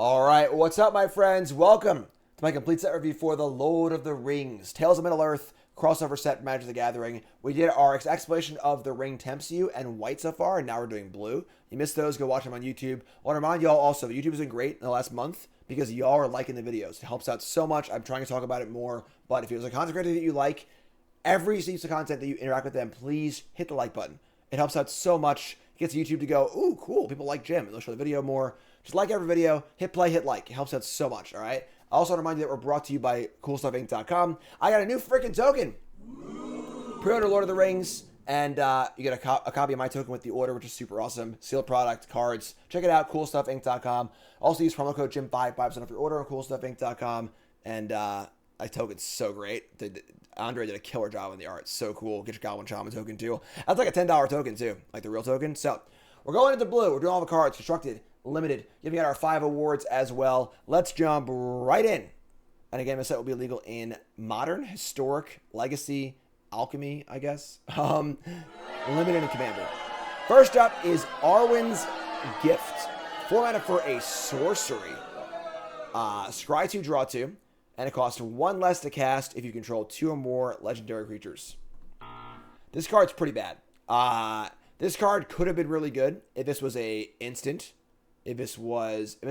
All right, what's up, my friends? Welcome to my complete set review for the Lord of the Rings, Tales of Middle-earth crossover set for Magic the Gathering. We did our explanation of the Ring Tempts You and White so far, and now we're doing Blue. You missed those, go watch them on YouTube. I want to remind y'all also, YouTube has been great in the last month because y'all are liking the videos. It helps out so much. I'm trying to talk about it more, but if there's a content creator that you like, every piece of content that you interact with them, please hit the like button. It helps out so much. It gets YouTube to go, ooh, cool, people like Jim, and they'll show the video more. Just like every video, hit play, hit like. It helps out so much, all right? I also want to remind you that we're brought to you by CoolStuffInc.com. I got a new freaking token. Pre-order Lord of the Rings, and you get a copy of my token with the order, which is super awesome. Sealed product, cards. Check it out, CoolStuffInc.com. Also use promo code Jim5, 5% off your order on CoolStuffInc.com. And my token's so great. Andre did a killer job on the art. So cool. Get your Goblin Shaman token, too. That's like a $10 token, too, like the real token. So we're going into Blue. We're doing all the cards, constructed, limited. You've got our 5 awards as well. Let's jump right in. And again, this set will be legal in Modern, Historic, Legacy, Alchemy, I guess. Limited and Commander. First up is Arwen's Gift. 4 mana for a sorcery. Scry 2, draw 2. And it costs 1 less to cast if you control 2 or more legendary creatures. This card's pretty bad. This card could have been really good if this was a instant. If this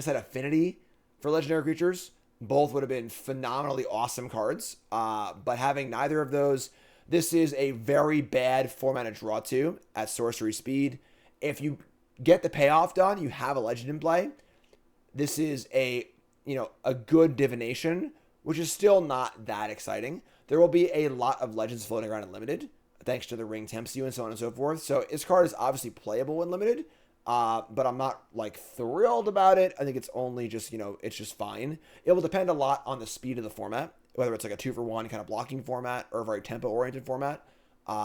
had affinity for legendary creatures, both would have been phenomenally awesome cards. But having neither of those, this is a very bad 4 mana draw 2 at sorcery speed. If you get the payoff done, you have a legend in play. This is a good divination, which is still not that exciting. There will be a lot of legends floating around in limited, thanks to the Ring Tempts You and so on and so forth. So this card is obviously playable in limited, but I'm not like thrilled about it. I think it's only just, it's just fine. It will depend a lot on the speed of the format, whether it's like a 2-for-1 kind of blocking format or a very tempo-oriented format.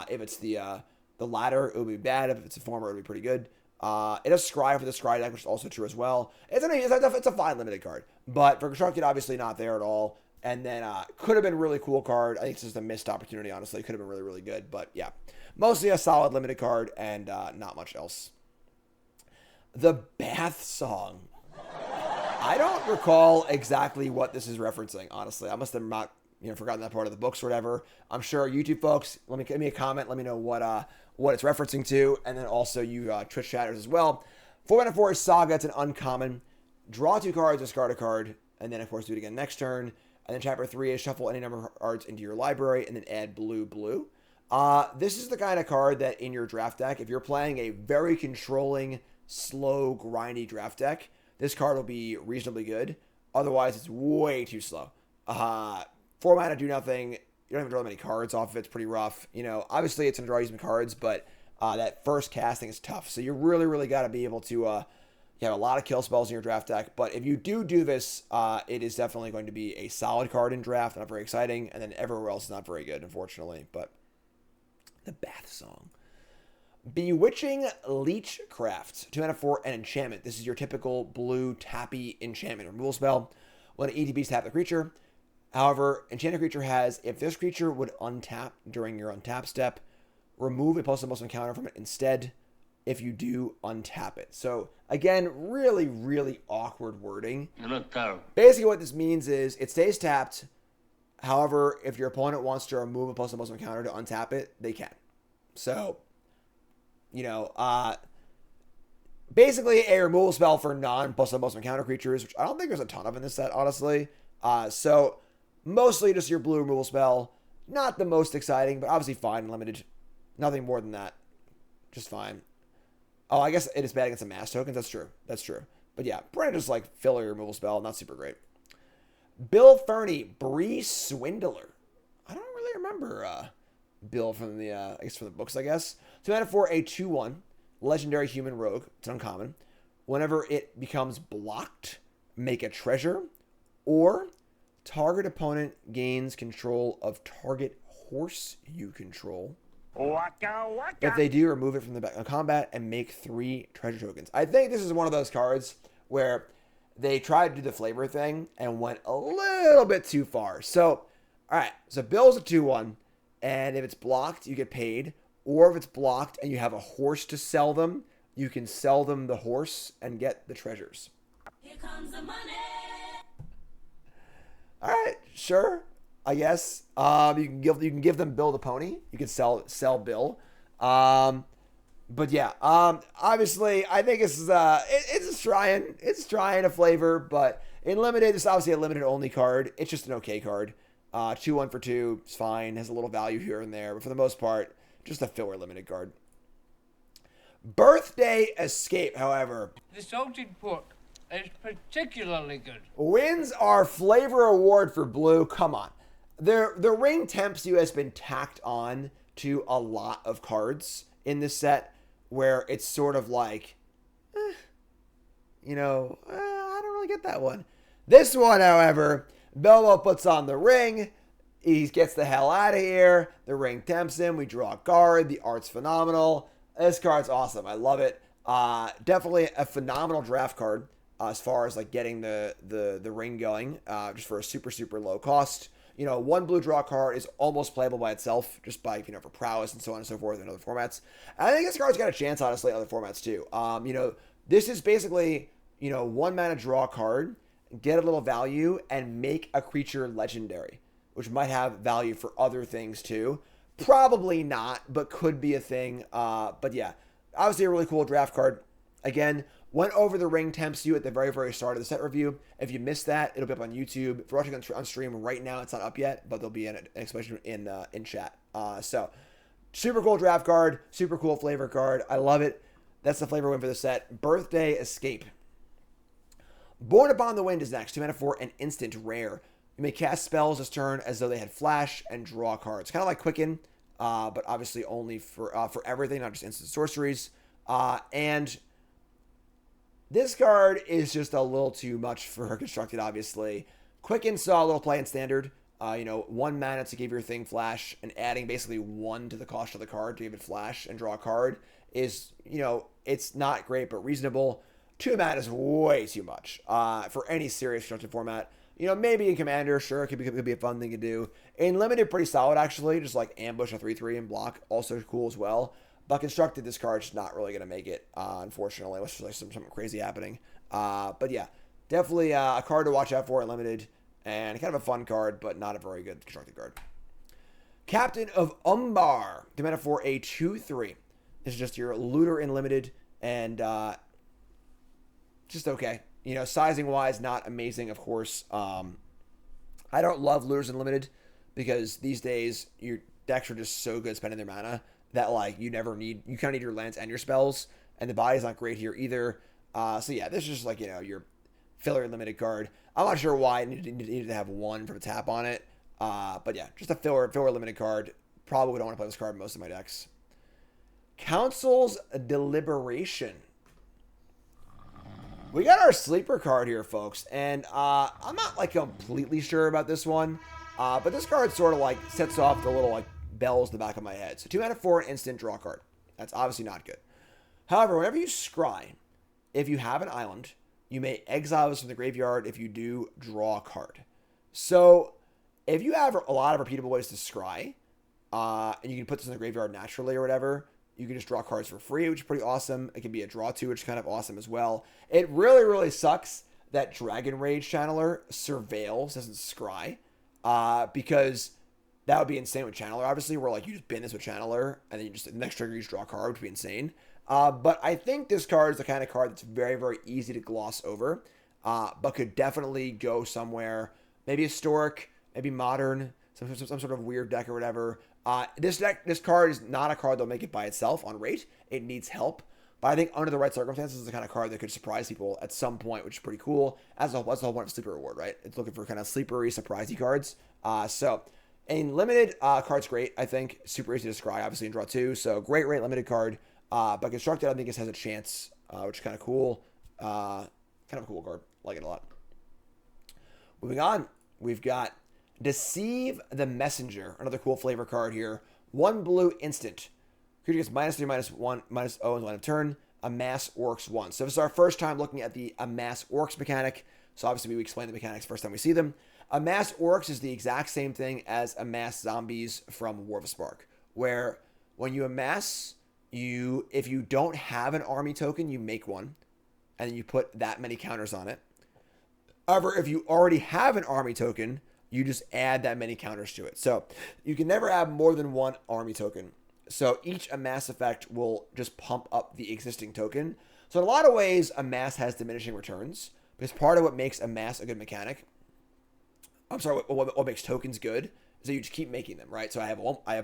If it's the latter, it would be bad. If it's a former, it would be pretty good. It has Scry for the Scry deck, which is also true as well. It's a fine limited card, but for constructed, obviously not there at all. And then could have been a really cool card. I think it's just a missed opportunity, honestly. Could have been really, really good. But yeah, mostly a solid limited card and not much else. The Bath Song. I don't recall exactly what this is referencing, honestly. I must have not forgotten that part of the books or whatever. I'm sure YouTube folks, give me a comment. Let me know what it's referencing to. And then also you Twitch chatters as well. 4 mana for Saga. It's an uncommon. Draw 2 cards, discard a card. And then, of course, do it again next turn. And then chapter 3 is shuffle any number of cards into your library and then add blue. This is the kind of card that in your draft deck, if you're playing a very controlling, slow, grindy draft deck, this card will be reasonably good. Otherwise, it's way too slow. 4 mana, do nothing. You don't even draw many cards off of it. It's pretty rough. Obviously, it's going to draw you some cards, but that first casting is tough. So you really, really got to be able to... You have a lot of kill spells in your draft deck, but if you do this, it is definitely going to be a solid card in draft, not very exciting, and then everywhere else is not very good, unfortunately. But the Bath Song. Bewitching Leechcraft. 2 mana for an enchantment. This is your typical blue tappy enchantment removal spell. When an ETBs tap the creature. However, enchanted creature has, if this creature would untap during your untap step, remove a +1/+1 encounter from it instead. If you do, untap it. So, again, really, really awkward wording. You look terrible. Basically, what this means is it stays tapped. However, if your opponent wants to remove a +1/+1 encounter to untap it, they can. So, basically a removal spell for non-+1/+1 encounter creatures, which I don't think there's a ton of in this set, honestly. So, mostly just your blue removal spell. Not the most exciting, but obviously fine, limited. Nothing more than that. Just fine. Oh, I guess it is bad against the mass tokens. That's true. But yeah, Brent just like filler removal spell. Not super great. Bill Ferny, Bree Swindler. I don't really remember Bill from the from the books, I guess. 2 mana for a 2/1 legendary human rogue. It's uncommon. Whenever it becomes blocked, make a treasure, or target opponent gains control of target horse you control. Waka waka. If they do, remove it from the back of combat and make 3 treasure tokens. I think this is one of those cards where they tried to do the flavor thing and went a little bit too far. So, all right. So Bill's a 2/1, and if it's blocked, you get paid. Or if it's blocked and you have a horse to sell them, you can sell them the horse and get the treasures. Here comes the money. All right, sure. I guess you can give them Bill the pony. You can sell Bill. But yeah, obviously I think it's trying a flavor, but in limited, it's obviously a limited only card. It's just an okay card. 2-1 for 2 is fine. Has a little value here and there, but for the most part, just a filler limited card. Birthday Escape, however, The salted pork is particularly good. wins our flavor award for blue. Come on. The ring tempts you has been tacked on to a lot of cards in this set where it's sort of like, I don't really get that one. This one, however, Bilbo puts on the ring. He gets the hell out of here. The ring tempts him. We draw a card. The art's phenomenal. This card's awesome. I love it. Definitely a phenomenal draft card as far as like getting the ring going, just for a super, super low cost. One blue draw card is almost playable by itself, just by, for prowess and so on and so forth in other formats. And I think this card's got a chance, honestly, in other formats too. This is basically, 1 mana draw card, get a little value, and make a creature legendary, which might have value for other things too. Probably not, but could be a thing. But yeah, obviously a really cool draft card. Again, went over the ring tempts you at the very, very start of the set review. If you missed that, it'll be up on YouTube. If you're watching on stream right now, it's not up yet, but there'll be an explanation in chat. So, super cool draft card, super cool flavor card. I love it. That's the flavor win for the set. Birthday Escape. Born Upon the Wind is next. 2 mana for an instant rare. You may cast spells this turn as though they had flash and draw cards. Kind of like Quicken, but obviously only for everything, not just instant sorceries. And this card is just a little too much for her constructed, obviously. Quicken saw a little play in standard. 1 mana to give your thing flash, and adding basically 1 to the cost of the card to give it flash and draw a card is, it's not great, but reasonable. 2 mana is way too much for any serious constructed format. Maybe in Commander, sure, it could be a fun thing to do. In Limited, pretty solid, actually. Just like ambush a 3/3 and block, also cool as well. But constructed, this card's not really going to make it, unfortunately, unless there's like something crazy happening. But yeah, definitely a card to watch out for in Limited, and kind of a fun card, but not a very good constructed card. Captain of Umbar, 2 mana for a 2/3. This is just your looter in Limited, and just okay. Sizing wise, not amazing, of course. I don't love looters in Limited because these days your decks are just so good spending their mana that like you kind of need your lands and your spells, and the body's not great here either. So yeah, this is just like your filler limited card. I'm not sure why it needed to have 1 from a tap on it, but yeah, just a filler limited card. Probably don't want to play this card in most of my decks. Council's Deliberation. We got our sleeper card here, folks, and I'm not like completely sure about this one, but this card sort of like sets off the little like bells in the back of my head. So 2 mana for an instant draw card. That's obviously not good. However, whenever you scry, if you have an island, you may exile this from the graveyard. If you do, draw a card. So if you have a lot of repeatable ways to scry, and you can put this in the graveyard naturally or whatever, you can just draw cards for free, which is pretty awesome. It can be a draw 2, which is kind of awesome as well. It really, really sucks that Dragon Rage Channeler Surveils doesn't scry, because that would be insane with Channeler, obviously, where like you just bin this with Channeler, and then the next trigger you just draw a card, which would be insane. But I think this card is the kind of card that's very, very easy to gloss over, but could definitely go somewhere, maybe historic, maybe modern, some sort of weird deck or whatever. This card is not a card that'll make it by itself on rate. It needs help. But I think under the right circumstances, it's the kind of card that could surprise people at some point, which is pretty cool. That's the whole point of Sleeper Reward, right? It's looking for kind of sleepery, surprisey cards. So in Limited, card's great, I think. Super easy to scry, obviously, in draw 2. So great rate Limited card. But Constructed, I think this has a chance, which is kind of cool. Kind of a cool card. Like it a lot. Moving on, we've got Deceive the Messenger, another cool flavor card here. 1 blue instant. Creature gets -3, -1, -0 on a turn. Amass Orcs 1. So this is our first time looking at the Amass Orcs mechanic. So obviously we explain the mechanics first time we see them. Amass Orcs is the exact same thing as Amass Zombies from War of a Spark, where when you amass, if you don't have an army token, you make one, and then you put that many counters on it. However, if you already have an army token, you just add that many counters to it. So you can never have more than one army token. So each amass effect will just pump up the existing token. So in a lot of ways, amass has diminishing returns. Because part of what makes amass a good mechanic, I'm sorry, what makes tokens good is that you just keep making them, right? So I have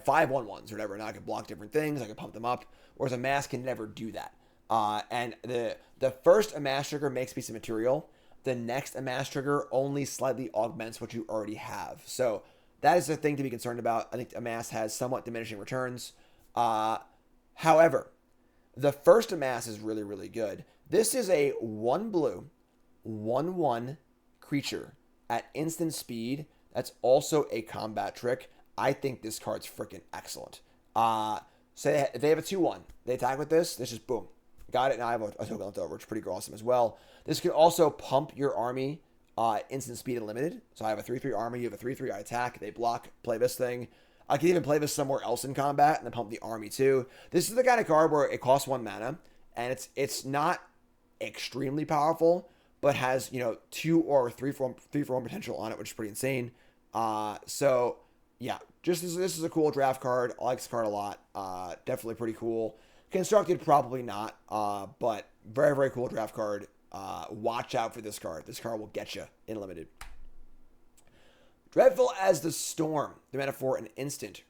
5 1/1s or whatever, and I can block different things. I can pump them up. Whereas amass can never do that. And the first amass trigger makes a piece of material. The next amass trigger only slightly augments what you already have. So that is the thing to be concerned about. I think amass has somewhat diminishing returns. However, the first amass is really, really good. This is a 1 blue, 1/1 creature at instant speed. That's also a combat trick. I think this card's freaking excellent. Say if they have a 2/1, they attack with this. This just boom. Got it. Now I have a token left over, which is pretty awesome as well. This can also pump your army instant speed and limited. So I have a 3/3 army. You have a 3/3 I attack. They block. Play this thing. I can even play this somewhere else in combat and then pump the army too. This is the kind of card where it costs 1 mana and it's not extremely powerful, but has 2 or 3 for 1 potential on it, which is pretty insane. So yeah, just this is a cool draft card. I like this card a lot. Definitely pretty cool. Constructed, probably not, but very, very cool draft card. Watch out for this card. This card will get you in limited. Dreadful as the Storm. The mana for an instant.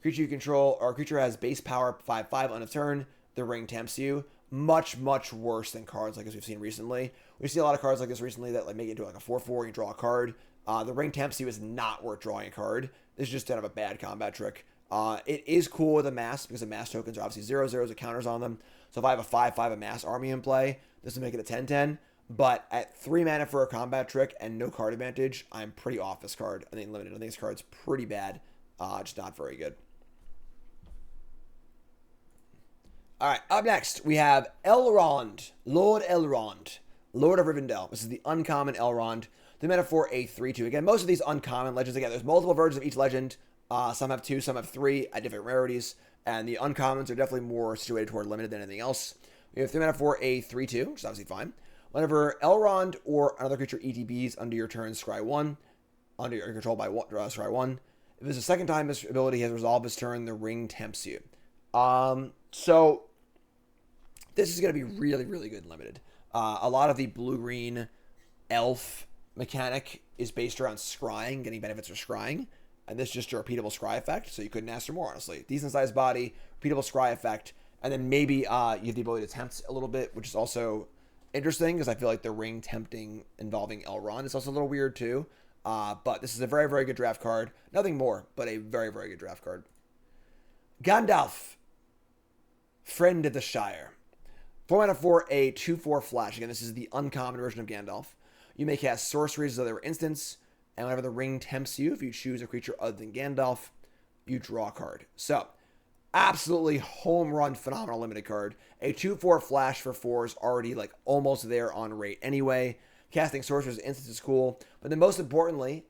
Creature you control, or creature has base power 5/5 on a turn. The ring tempts you. Much, much worse than cards like as we've seen recently. We see a lot of cards like this recently that make it into like a 4/4 and you draw a card. The ring tempts you is not worth drawing a card. This is just kind of a bad combat trick. It is cool with amass because amass tokens are obviously 0/0s with counters on them. So if I have a 5/5 amass army in play, this will make it a 10/10. But at 3 mana for a combat trick and no card advantage, I'm pretty off this card. I think limited. I think this card's pretty bad. Just not very good. All right, up next, we have Elrond. Lord Elrond. Lord of Rivendell. This is the uncommon Elrond. The mana for a 3/2. Again, most of these uncommon legends, again, there's multiple versions of each legend. Some have 2, some have 3 at different rarities. And the uncommons are definitely more situated toward limited than anything else. We have 3 mana for a 3/2, which is obviously fine. Whenever Elrond or another creature ETBs under your turn, scry 1. Under your control by scry 1. If it's the second time this ability has resolved this turn, the ring tempts you. So this is going to be really, really good in limited. A lot of the blue-green elf mechanic is based around scrying, getting benefits for scrying. And this is just a repeatable scry effect, so you couldn't ask for more, honestly. Decent sized body, repeatable scry effect, and then maybe you have the ability to tempt a little bit, which is also interesting, because I feel like the ring tempting involving Elrond is also a little weird too. But this is a very, very good draft card. Nothing more, but a very, very good draft card. Gandalf, Friend of the Shire. 4 mana for a 2/4 flash. Again, this is the uncommon version of Gandalf. You may cast sorceries as though they were instants, and whenever the ring tempts you, if you choose a creature other than Gandalf, you draw a card. So, absolutely home run, phenomenal limited card. A 2/4 flash for 4 is already like almost there on rate anyway. Casting sorcerers instants is cool. But then most importantly,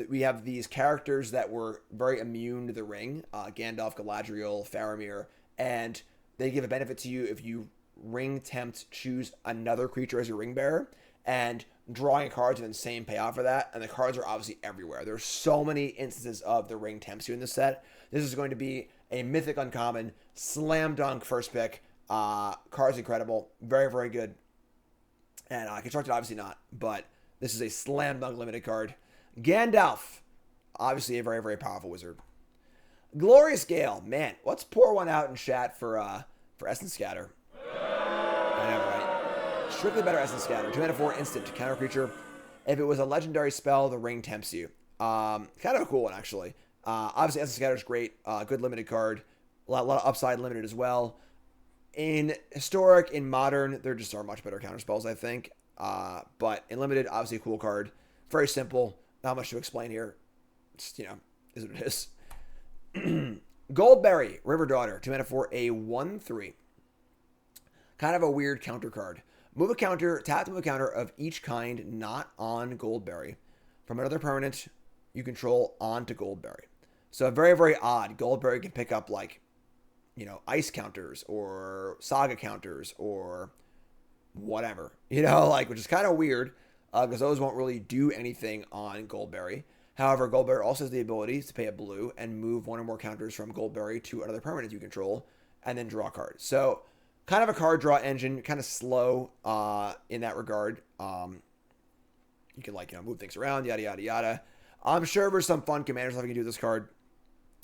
we have these characters that were very immune to the ring. Gandalf, Galadriel, Faramir. And they give a benefit to you if you ring tempt, choose another creature as your ring bearer. And drawing cards with the same payoff for that. And the cards are obviously everywhere. There's so many instances of the ring tempts you in this set. This is going to be a mythic uncommon, slam dunk first pick. Card's incredible. Very, very good. And constructed, obviously not. But this is a slam dunk limited card. Gandalf. Obviously a very, very powerful wizard. Glorious Gale. Man, let's pour one out in chat for Essence Scatter. I know, right? Strictly better Essence Scatter. 2 mana for instant to counter creature. If it was a legendary spell, the ring tempts you. Kind of a cool one, actually. Obviously, Essence Scatter is great. Good limited card. A lot of upside limited as well. In Historic, in Modern, there just are much better counter spells, I think. But in Limited, obviously a cool card. Very simple. Not much to explain here. Just, is what it is. Goldberry, River Daughter. 2 mana for a 1/3. Kind of a weird counter card. Move a counter, tap to move a counter of each kind not on Goldberry from another permanent you control onto Goldberry. So very, very odd. Goldberry can pick up ice counters or saga counters or whatever, which is kind of weird. because those won't really do anything on Goldberry. However, Goldberry also has the ability to pay a blue and move one or more counters from Goldberry to another permanent you control, and then draw a card. So, kind of a card draw engine, kind of slow in that regard. You can move things around, yada yada yada. I'm sure there's some fun commander stuff you can do with this card.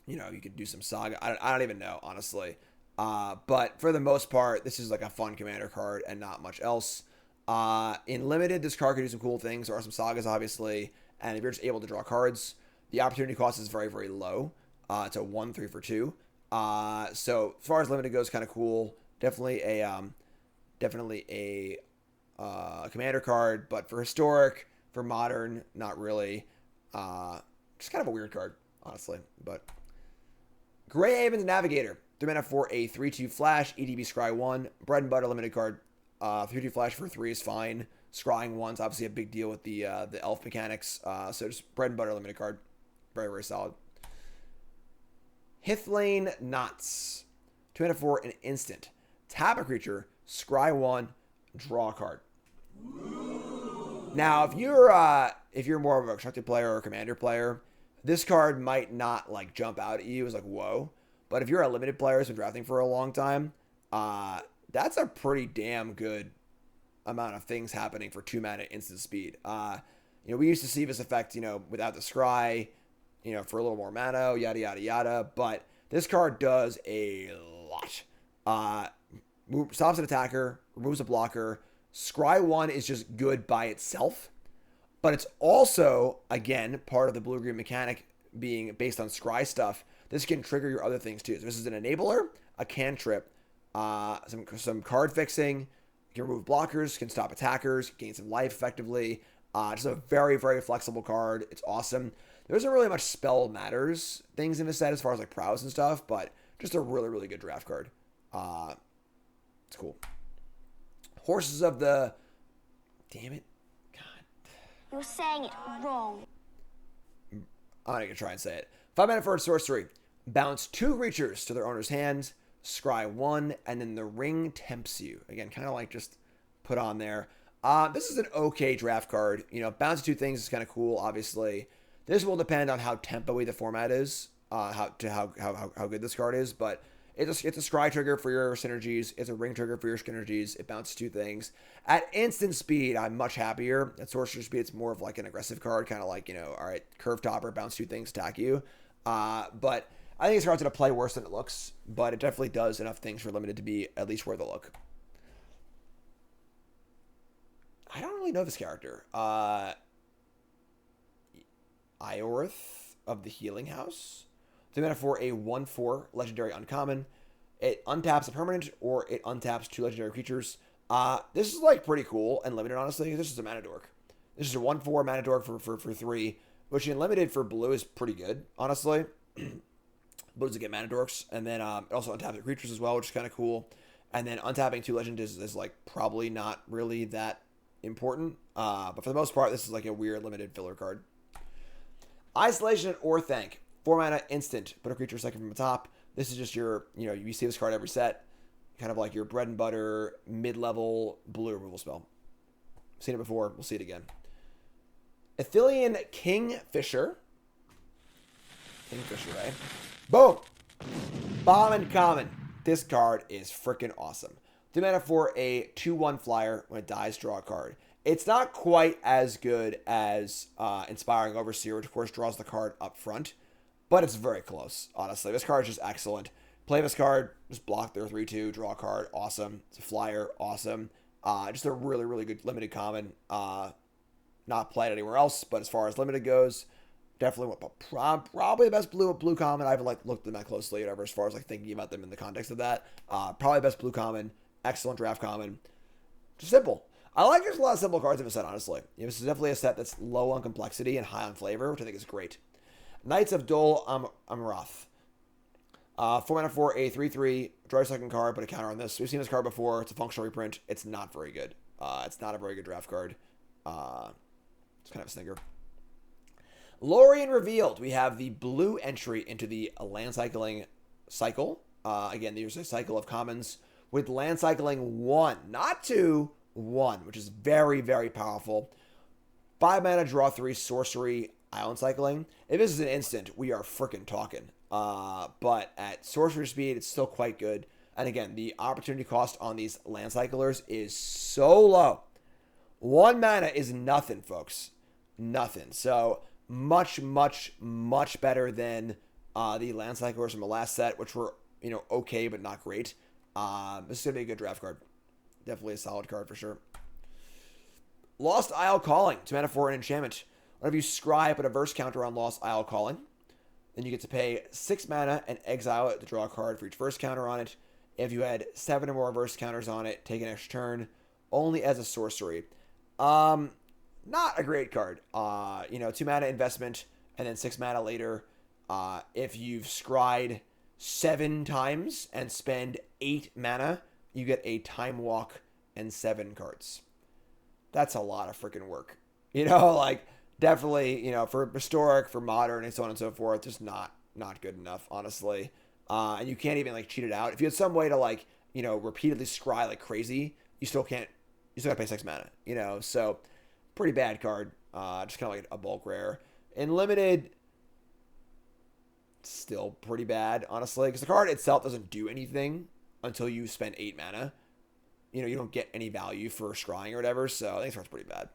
You could do some Saga. I don't even know, honestly. But for the most part, this is like a fun commander card and not much else. In Limited, this card can do some cool things. There are some Sagas, obviously. And if you're just able to draw cards, the opportunity cost is very, very low. It's a 1/3 for 2. So as far as Limited goes, kind of cool. Definitely a commander card. But for Historic, for Modern, not really. Just kind of a weird card, honestly. But Greyhaven's Navigator. 3 mana for a 3/2 flash, EDB Scry 1. Bread and butter limited card. 3/2 flash for 3 is fine. Scrying 1's obviously a big deal with the elf mechanics. So just bread and butter limited card. Very, very solid. Hithlain Knots. 2 mana for an instant. Tap a creature, scry 1, draw a card. Now, if you're more of a constructed player or a commander player, this card might not jump out at you as whoa. But if you're a limited player who's been drafting for a long time, that's a pretty damn good amount of things happening for 2 mana instant speed. We used to see this effect, without the scry, for a little more mana, yada yada yada. But this card does a lot. Stops an attacker, removes a blocker. Scry 1 is just good by itself. But it's also, again, part of the blue-green mechanic being based on scry stuff. This can trigger your other things too. So this is an enabler, a cantrip, some card fixing. You can remove blockers, can stop attackers, gain some life effectively. Just a very, very flexible card. It's awesome. There isn't really much spell matters things in this set as far as prowess and stuff, but just a really, really good draft card. It's cool. Horses of the... Damn it. God. You're saying it wrong. I'm not going to try and say it. 5 mana for a sorcery. Bounce 2 creatures to their owner's hands. Scry 1, and then the ring tempts you. Again, kind of just put on there. This is an okay draft card. Bounce 2 things is kind of cool, obviously. This will depend on how tempo-y the format is, how good this card is, but it's a scry trigger for your synergies. It's a ring trigger for your synergies. It bounces 2 things. At instant speed, I'm much happier. At sorcerer speed, it's more of an aggressive card, kind of all right, curve topper, bounce 2 things, attack you. But I think this card's going to play worse than it looks, but it definitely does enough things for limited to be at least worth a look. I don't really know this character. Ioreth of the Healing House. 3 mana for a 1/4 legendary uncommon. It untaps a permanent or it untaps 2 legendary creatures. This is pretty cool and limited, honestly. This is a mana dork. This is a 1/4 mana dork for 3, which in limited for blue is pretty good, honestly. Blues to get mana dorks, and then it also untaps the creatures as well, which is kind of cool. And then untapping 2 legends is probably not really that important. But for the most part, this is a weird limited filler card. Isolation and Orthanc. 4 mana instant. Put a creature second from the top. This is just your, you see this card every set. Kind of your bread and butter, mid-level blue removal spell. Seen it before. We'll see it again. Ithilien Kingfisher. Kingfisher, right? Boom! Bombin Common. This card is freaking awesome. 3 mana for a 2/1 flyer. When it dies, draw a card. It's not quite as good as Inspiring Overseer, which of course draws the card up front. But it's very close, honestly. This card is just excellent. Play this card, just block their 3/2, draw a card, awesome. It's a flyer, awesome. Just a really, really good limited common. Not played anywhere else, but as far as limited goes, definitely probably the best blue common. I haven't looked at them that closely, whatever, as far as thinking about them in the context of that. Probably the best blue common, excellent draft common. Just simple. There's a lot of simple cards in the set, honestly. This is definitely a set that's low on complexity and high on flavor, which I think is great. Knights of Dol Amroth. 4 mana for a 3/3. Draw a second card, put a counter on this. We've seen this card before. It's a functional reprint. It's not very good. It's not a very good draft card. It's kind of a stinker. Lorian Revealed. We have the blue entry into the land cycling cycle. Again, there's a cycle of commons with land cycling 1, not 2, 1, which is very, very powerful. 5 mana, draw 3, sorcery, island cycling. If this is an instant, we are freaking talking. But at sorcery speed, it's still quite good. And again, the opportunity cost on these land cyclers is so low. 1 mana is nothing, folks. Nothing. So much, much, much better than the land cyclers from the last set, which were, okay, but not great. This is going to be a good draft card. Definitely a solid card for sure. Lost Isle Calling. 2 mana for an enchantment. Whenever you scry, put a verse counter on Lost Isle Calling. Then you get to pay 6 mana and exile it to draw a card for each verse counter on it. If you had 7 or more verse counters on it, take an extra turn. Only as a sorcery. Not a great card. 2 mana investment and then 6 mana later. If you've scryed 7 times and spend 8 mana, you get a Time Walk and 7 cards. That's a lot of freaking work. Definitely, for historic, for modern, and so on and so forth, just not good enough, honestly. And you can't even cheat it out. If you had some way to repeatedly scry like crazy, you still can't. You still gotta pay 6 mana. So pretty bad card. Just kind of like a bulk rare. In limited, still pretty bad, honestly, because the card itself doesn't do anything until you spend 8 mana. You don't get any value for scrying or whatever, so I think this card's pretty bad.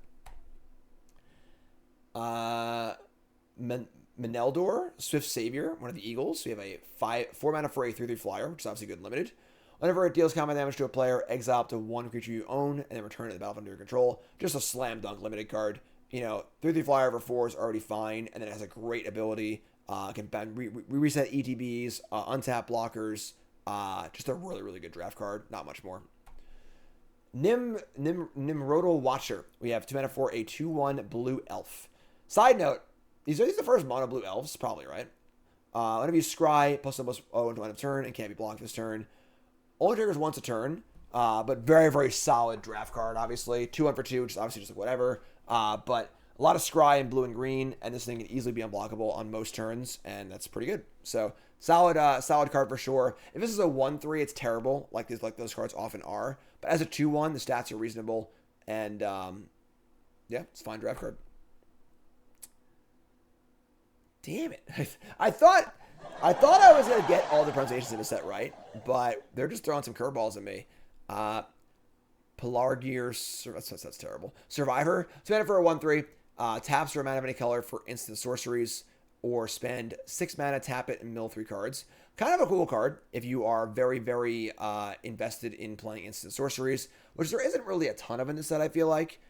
Manildor, Swift Savior, one of the Eagles. We have a 4 mana for a 3/3 flyer, which is obviously good and limited. Whenever it deals combat damage to a player, exile up to 1 creature you own, and then return it to the battlefield under your control. Just a slam dunk limited card. 3/3 flyer over 4 is already fine, and then it has a great ability. Can reset ETBs, untap blockers. Just a really, really good draft card. Not much more. Nimrodel Watcher. We have 2 mana for a 2/1 blue elf. Side note, these are the first mono blue elves, probably, right? Whenever you scry, +1/+0 into end of turn, and can't be blocked this turn. Only triggers once a turn, but very, very solid draft card, obviously. 2/1 for 2, which is obviously just whatever. But a lot of scry in blue and green, and this thing can easily be unblockable on most turns, and that's pretty good. So solid card for sure. If this is a 1/3, it's terrible, like those cards often are. But as a 2/1, the stats are reasonable, and yeah, it's a fine draft card. Damn it! I thought I was gonna get all the pronunciations in the set right, but they're just throwing some curveballs at me. Pelargir, that's terrible. Survivor, 2 mana for a 1/3. Taps for a mana of any color for instant sorceries, or spend 6 mana, tap it, and mill 3 cards. Kind of a cool card if you are very, very invested in playing instant sorceries, which there isn't really a ton of in this set, I feel like.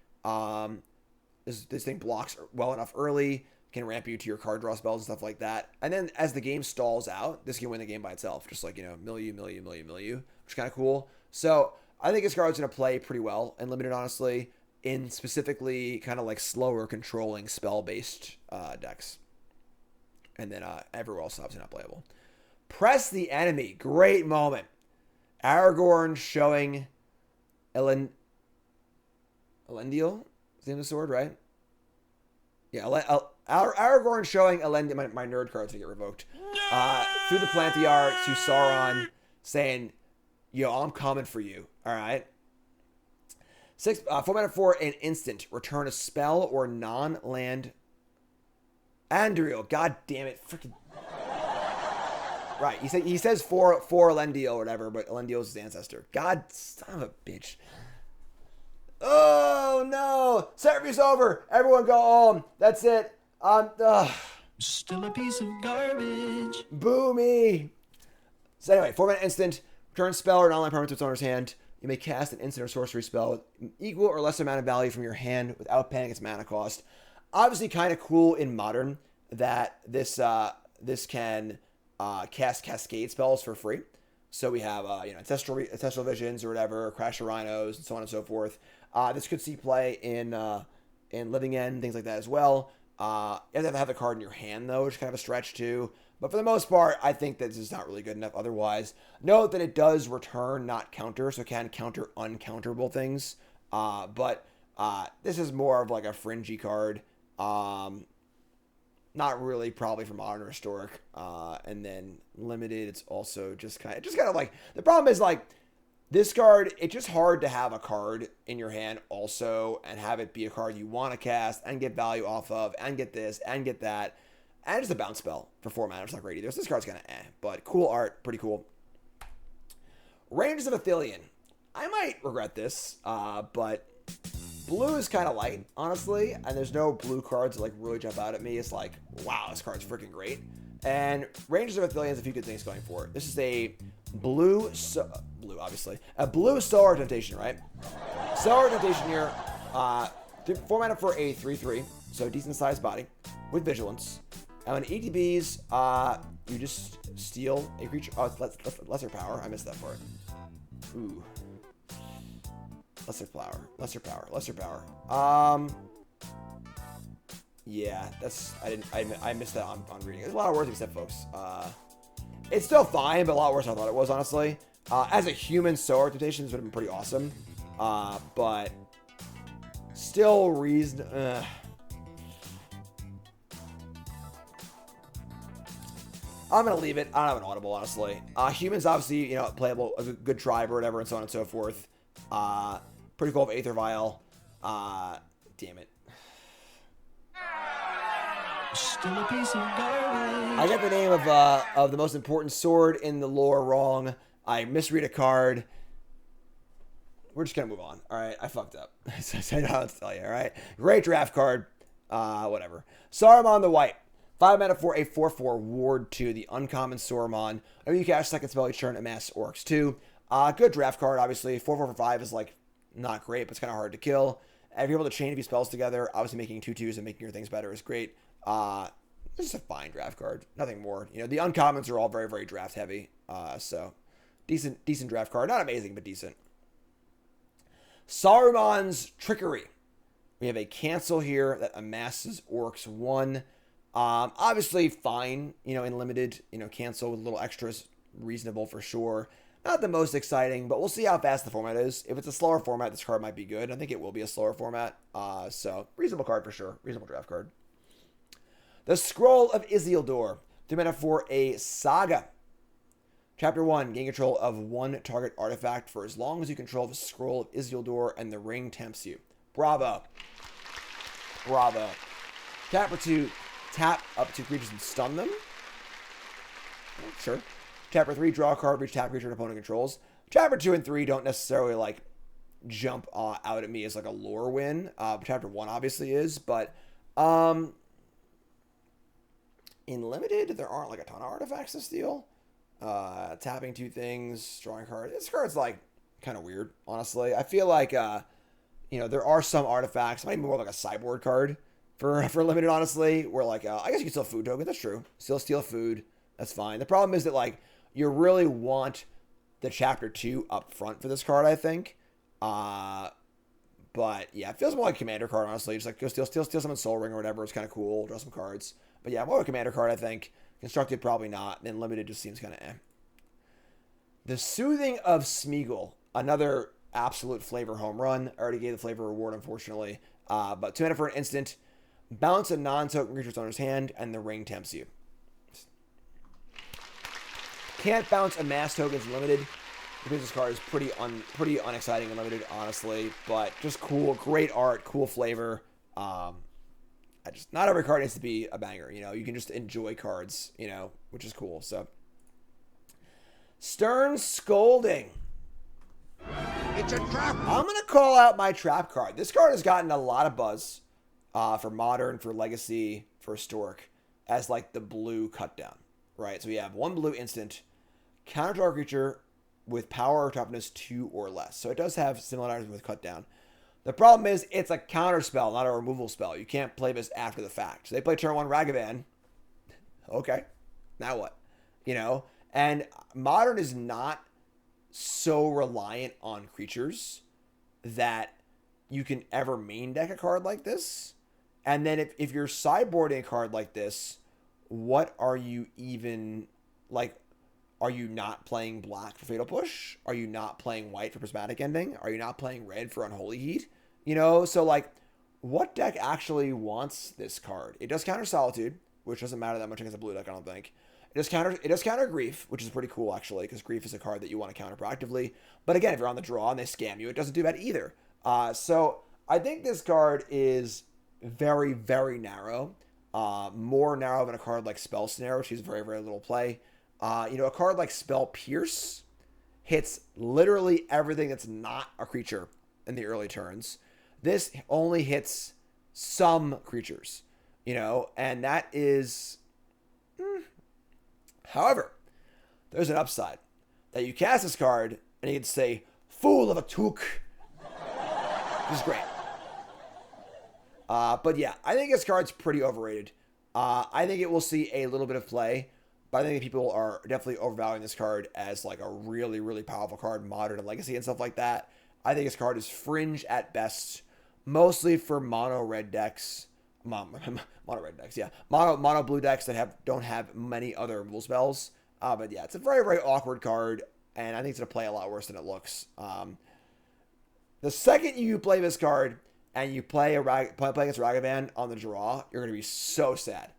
This thing blocks well enough early, can ramp you to your card draw spells and stuff like that. And then as the game stalls out, this can win the game by itself. Just mill you, which is kind of cool. So I think this card's going to play pretty well and limited, honestly, in specifically kind of slower controlling spell-based decks. And then everywhere else obviously not playable. Press the Enemy. Great moment. Aragorn showing Elendil. Is the name of the sword, right? Yeah, Aragorn showing Elendil. My nerd cards to get revoked. Through the Plantiar to Sauron, saying, "Yo, I'm coming for you." All right. 4 mana for an instant. Return a spell or non-land. Andriel, god damn it, freaking. Right, he says for Elendil or whatever, but Elendil's his ancestor. God, son of a bitch. Oh no! Set review's over. Everyone go home. That's it. Still a piece of garbage. Boo me. So anyway, 4 mana instant. Return spell or non-land permanent to its owner's hand. You may cast an instant or sorcery spell with equal or lesser amount of value from your hand without paying its mana cost. Obviously, kind of cool in Modern that this can cast Cascade spells for free. So we have Ancestral Visions or whatever, Crash of Rhinos, and so on and so forth. This could see play in Living End, things like that as well. You have to have the card in your hand though, which is kind of a stretch too. But for the most part, I think that this is not really good enough otherwise. Note that it does return, not counter, so it can counter uncounterable things. But this is more of a fringy card. Not really probably for Modern or Historic. And then limited, it's also just kind of the problem is This card, it's just hard to have a card in your hand also and have it be a card you want to cast and get value off of and get this and get that. And just a bounce spell for 4 mana. It's not great either. So this card's kind of but cool art. Pretty cool. Rangers of Ithilien. I might regret this, but blue is kind of light, honestly. And there's no blue cards that like really jump out at me. It's like, wow, this card's freaking great. And Rangers of Ithilien has a few good things going for it. This is a blue, obviously. A blue Solar Temptation, right? Solar Temptation here. 4 mana for a 3/3. So decent sized body with Vigilance. And when ETBs, you just steal a creature. Oh, it's lesser power. I missed that part. Ooh. Lesser power. Yeah, that's I missed that on reading. There's a lot of words except folks. It's still fine, but a lot worse than I thought it was, honestly. As a human, Solar Temptations would have been pretty awesome. But still I'm going to leave it. I don't have an audible, honestly. Humans, obviously, playable, a good tribe or whatever, and so on and so forth. Pretty cool of Aether Vial. Damn it. Still a piece of garbage. I got the name of the most important sword in the lore wrong. I misread a card. We're just going to move on. All right, I fucked up. I know how to tell you, all right? Great draft card. Whatever. Saruman the White. 5 mana for a 4/4 ward to the uncommon Saruman. You cast second spell each turn, amass orcs 2. Good draft card, obviously. 4/4 for 5 is like not great, but it's kind of hard to kill. And if you're able to chain a few spells together, obviously making 2/2s and making your things better is great. This is a fine draft card. Nothing more. The uncommons are all very, very draft heavy. So decent draft card. Not amazing, but decent. Saruman's Trickery. We have a cancel here that amasses orcs 1. Obviously fine, in limited, cancel with little extras, reasonable for sure. Not the most exciting, but we'll see how fast the format is. If it's a slower format, this card might be good. I think it will be a slower format. So reasonable card for sure. Reasonable draft card. The Scroll of Isildur. 3 mana for a Saga. Chapter 1, gain control of 1 target artifact for as long as you control the Scroll of Isildur and the ring tempts you. Bravo. Bravo. Chapter 2, tap up 2 creatures and stun them. Sure. Chapter 3, draw a card for each tap creature an opponent controls. Chapter 2 and 3 don't necessarily jump out at me as a lore win. Chapter 1 obviously is, but in limited, there aren't a ton of artifacts to steal. Tapping 2 things, drawing a card. This card's kind of weird, honestly. I feel like there are some artifacts. It might be more like a sideboard card for limited, honestly. Where I guess you can steal food token. That's true. Still steal food. That's fine. The problem is that you really want the chapter 2 up front for this card, I think. But yeah, it feels more like a commander card, honestly. Just go steal someone's soul ring or whatever. It's kind of cool. Draw some cards. But yeah, more of a commander card, I think. Constructed, probably not. And limited just seems kind of The Soothing of Smeagol. Another absolute flavor home run. I already gave the flavor reward, unfortunately. But 2 mana for an instant. Bounce a non-token creature's owner's hand, and the ring tempts you. Can't bounce amass tokens limited because this card is pretty unexciting and limited, honestly. But just cool, great art, cool flavor. Not every card needs to be a banger. You can just enjoy cards, which is cool. So, Stern Scolding. It's a trap. I'm gonna call out my trap card. This card has gotten a lot of buzz for Modern, for Legacy, for Historic as the blue cut down. Right, so we have 1 blue instant, counter target creature with power or toughness 2 or less. So it does have similarities with cut down. The problem is it's a counter spell, not a removal spell. You can't play this after the fact. So they play turn 1 Ragavan. Okay, now what? And Modern is not so reliant on creatures that you can ever main deck a card like this. And then if you're sideboarding a card like this, what are you even are you not playing black for Fatal Push? Are you not playing white for Prismatic Ending? Are you not playing red for Unholy Heat? So what deck actually wants this card? It does counter Solitude, which doesn't matter that much against a blue deck, I don't think. It It does counter Grief, which is pretty cool, actually, because Grief is a card that you want to counter proactively. But again, if you're on the draw and they scam you, it doesn't do that either. So I think this card is very, very narrow. More narrow than a card like Spell Snare, which is very, very little play. A card like Spell Pierce hits literally everything that's not a creature in the early turns. This only hits some creatures, and that is... However, there's an upside that you cast this card and you can say, Fool of a Took, which is great. But yeah, I think this card's pretty overrated. I think it will see a little bit of play, but I think people are definitely overvaluing this card as like a really, really powerful card, Modern and Legacy and stuff like that. I think this card is fringe at best, mostly for mono red decks. Mono red decks, yeah. Mono blue decks that don't have many other removal spells. But yeah, it's a very, very awkward card, and I think it's going to play a lot worse than it looks. The second you play this card and you play against Ragavan on the draw, you're going to be so sad.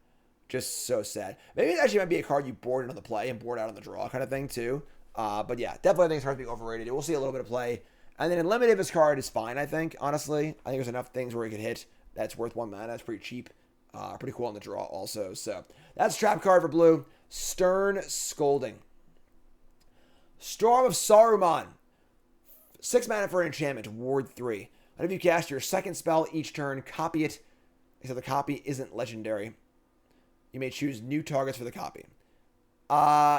Just so sad. Maybe it actually might be a card you board in on the play and board out on the draw kind of thing too. But yeah, definitely I think this card's being overrated. We'll see a little bit of play. And then in limited, this card is fine, I think, honestly. I think there's enough things where it could hit. That's worth 1 mana. That's pretty cheap. Pretty cool on the draw also. So that's trap card for blue. Stern Scolding. Storm of Saruman. 6 mana for an enchantment. Ward 3. Whenever you cast your second spell each turn, copy it. Except the copy isn't legendary. You may choose new targets for the copy.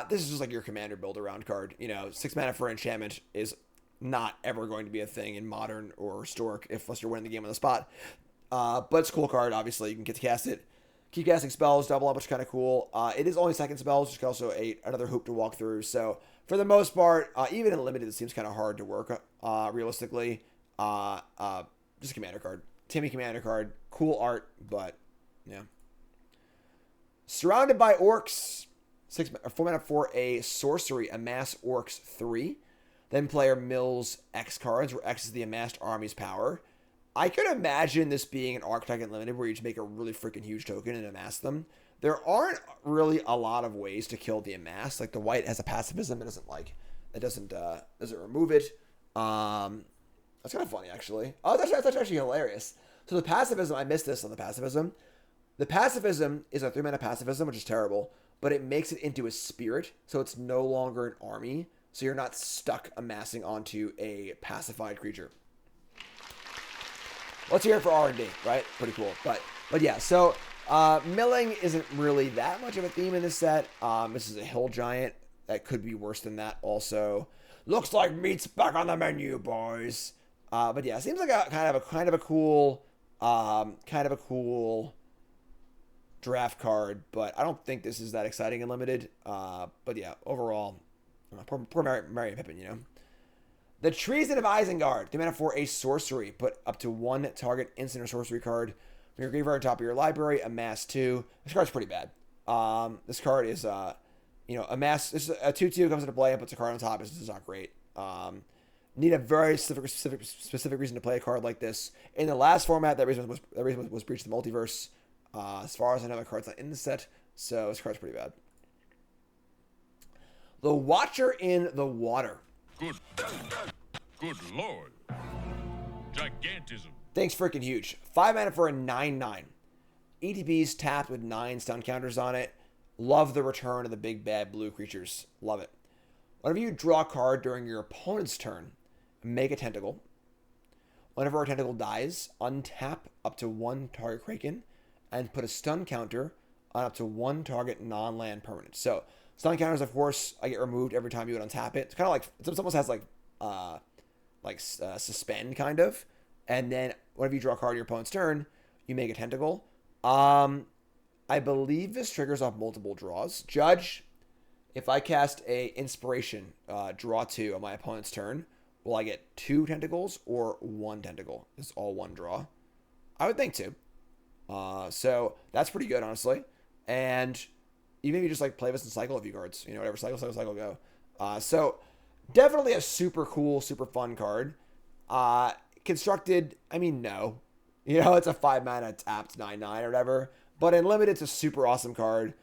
This is just like your commander build around card. 6 mana for enchantment is not ever going to be a thing in Modern or Historic unless you're winning the game on the spot. But it's a cool card, obviously. You can get to cast it. Keep casting spells, double up, which is kind of cool. It is only second spells, which is also another hoop to walk through. So, for the most part, even in limited, it seems kind of hard to work, realistically. Just a commander card. Timmy commander card. Cool art, but, yeah. Surrounded by Orcs. 4 mana for a sorcery. Amass Orcs 3. Then player mills X cards, where X is the amassed army's power. I could imagine this being an archetype in limited where you just make a really freaking huge token and amass them. There aren't really a lot of ways to kill the amass. Like the white has a pacifism, it doesn't remove it. That's kind of funny actually. Oh, that's actually hilarious. So the pacifism, I missed this on the pacifism. The pacifism is a 3 mana pacifism, which is terrible, but it makes it into a spirit, so it's no longer an army. So you're not stuck amassing onto a pacified creature. Let's hear it for R&D, right? Pretty cool. But yeah, so milling isn't really that much of a theme in this set. This is a hill giant. That could be worse than that also. Looks like meat's back on the menu, boys. But yeah, seems like a kind of a cool draft card, but I don't think this is that exciting and limited. But yeah, overall, poor Merry and Pippin, The Treason of Isengard. 3 mana for a sorcery. Put up to 1 target instant or sorcery card from your graveyard on top of your library. Amass 2. This card's pretty bad. This card is, amass. This is a 2/2 comes into play and puts a card on top. This is not great. Need a very specific reason to play a card like this. In the last format, that reason was Breach the Multiverse. As far as I know, the card's not in the set, so this card's pretty bad. The Watcher in the Water. Good lord. Gigantism. Thanks freaking huge. 5 mana for a 9/9. ETB's tapped with 9 stun counters on it. Love the return of the big bad blue creatures. Love it. Whenever you draw a card during your opponent's turn, make a tentacle. Whenever a tentacle dies, untap up to 1 target Kraken and put a stun counter on up to 1 target non-land permanent. So stun counters, of course, I get removed every time you would untap it. It's kind of like, it almost has suspend kind of. And then whenever you draw a card on your opponent's turn, you make a tentacle. I believe this triggers off multiple draws. Judge, if I cast a inspiration, draw 2 on my opponent's turn, will I get 2 tentacles or 1 tentacle? It's all 1 draw. I would think 2. So that's pretty good, honestly. And even if you just play this and cycle a few cards, whatever, cycle, go. So definitely a super cool, super fun card. Constructed, no. It's a 5 mana tapped 9/9 or whatever. But in limited, it's a super awesome card.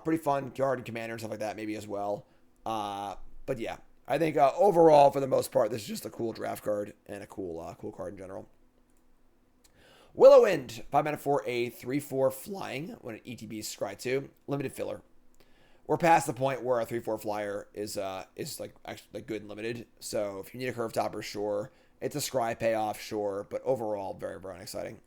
Pretty fun card and commander and stuff like that maybe as well. But yeah, I think overall for the most part, this is just a cool draft card and a cool card in general. Willow-Wind, 5 mana for a 3/4 flying when an ETB is scry 2. Limited filler. We're past the point where a 3/4 flyer is like actually like good and limited. So if you need a curve topper, sure. It's a scry payoff, sure. But overall, very, very exciting.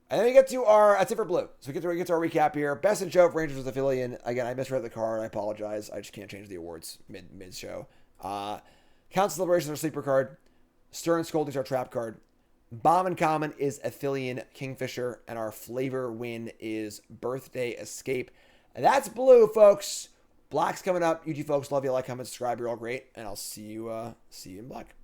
And then we get to that's it for blue. So we get to our recap here. Best in show for Rangers with Ithilien. Again, I misread the card. I apologize. I just can't change the awards mid show. Council Deliberation is our sleeper card. Stern Scolding is our trap card. Bombin Common is Ithilien Kingfisher. And our flavor win is Birthday Escape. And that's blue, folks. Black's coming up. UG folks, love you. Like, comment, subscribe. You're all great. And I'll see you in black.